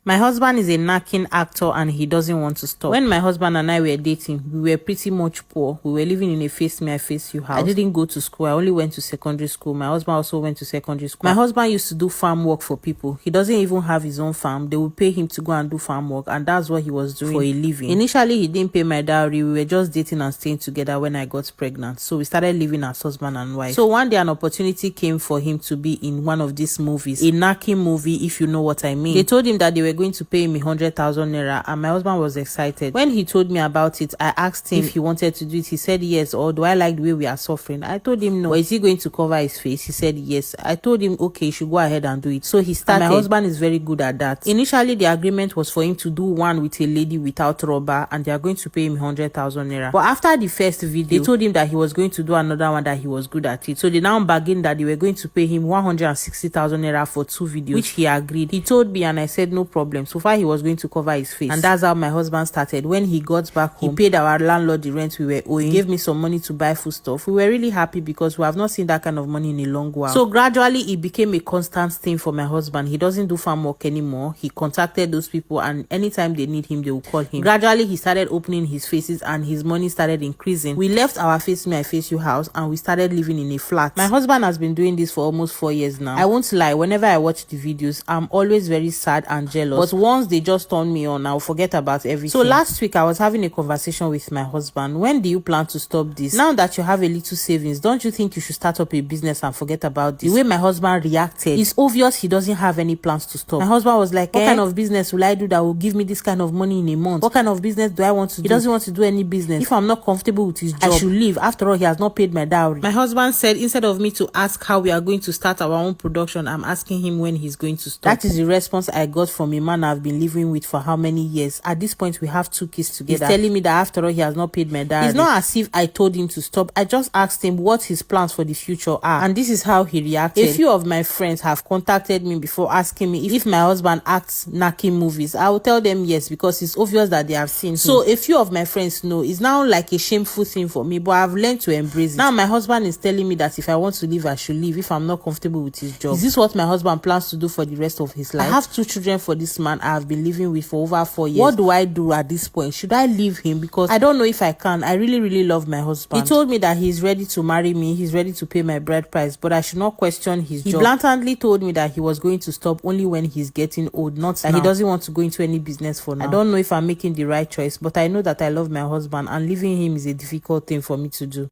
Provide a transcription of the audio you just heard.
My husband is a knacking actor and he doesn't want to stop. When my husband and I were dating, we were pretty much poor. We were living in a face me, I face you house. I didn't go to school. I only went to secondary school. My husband also went to secondary school. My husband used to do farm work for people. He doesn't even have his own farm. They would pay him to go and do farm work, and that's what he was doing for a living. Initially, he didn't pay my dowry. We were just dating and staying together when I got pregnant. So we started living as husband and wife. So one day an opportunity came for him to be in one of these movies, a knacking movie, if you know what I mean. They told him that they were going to pay him 100,000 naira, and my husband was excited. When he told me about it, I asked him if he wanted to do it. He said yes. Or do I like the way we are suffering? I told him no. Or is he going to cover his face? He said yes. I told him okay, he should go ahead and do it. So he started. And my husband is very good at that. Initially, the agreement was for him to do one with a lady without rubber, and they are going to pay him 100,000 naira. But after the first video, they told him that he was going to do another one, that he was good at it. So they now bargained that they were going to pay him 160,000 naira for 2 videos, which he agreed. He told me, and I said no problem. So far, he was going to cover his face. And that's how my husband started. When he got back home, he paid our landlord the rent we were owing, gave me some money to buy food stuff. We were really happy because we have not seen that kind of money in a long while. So gradually, it became a constant thing for my husband. He doesn't do farm work anymore. He contacted those people, and anytime they need him, they will call him. Gradually, he started opening his faces and his money started increasing. We left our face me, I face you house, and we started living in a flat. My husband has been doing this for almost 4 years now. I won't lie, whenever I watch the videos, I'm always very sad and jealous. But once they just turn me on, I'll forget about everything. So last week, I was having a conversation with my husband. When do you plan to stop this? Now that you have a little savings, don't you think you should start up a business and forget about this? The way my husband reacted, it's obvious he doesn't have any plans to stop. My husband was like, what kind of business will I do that will give me this kind of money in a month? What kind of business do I want to do? He doesn't want to do any business. If I'm not comfortable with his job, I should leave. After all, he has not paid my dowry. My husband said instead of me to ask how we are going to start our own production, I'm asking him when he's going to stop. That is the response I got from a man I've been living with for how many years? At this point, we have 2 kids together. He's telling me that after all, he has not paid my dowry. It's not as if I told him to stop. I just asked him what his plans for the future are, and this is how he reacted. A few of my friends have contacted me before asking me if my husband acts knacking movies. I will tell them yes, because it's obvious that they have seen him. So a few of my friends know it's now like a shameful thing for me, but I've learned to embrace it. Now my husband is telling me that if I want to leave, I should leave if I'm not comfortable with his job. Is this what my husband plans to do for the rest of his life? I have 2 children for this man I have been living with for over 4 years. What do I do at this point? Should I leave him? Because I don't know if I can. I really love my husband. He told me that he's ready to marry me. He's ready to pay my bride price, but I should not question his job. He blatantly told me that he was going to stop only when he's getting old, not that now. He doesn't want to go into any business for now. I don't know if I'm making the right choice, but I know that I love my husband, and leaving him is a difficult thing for me to do.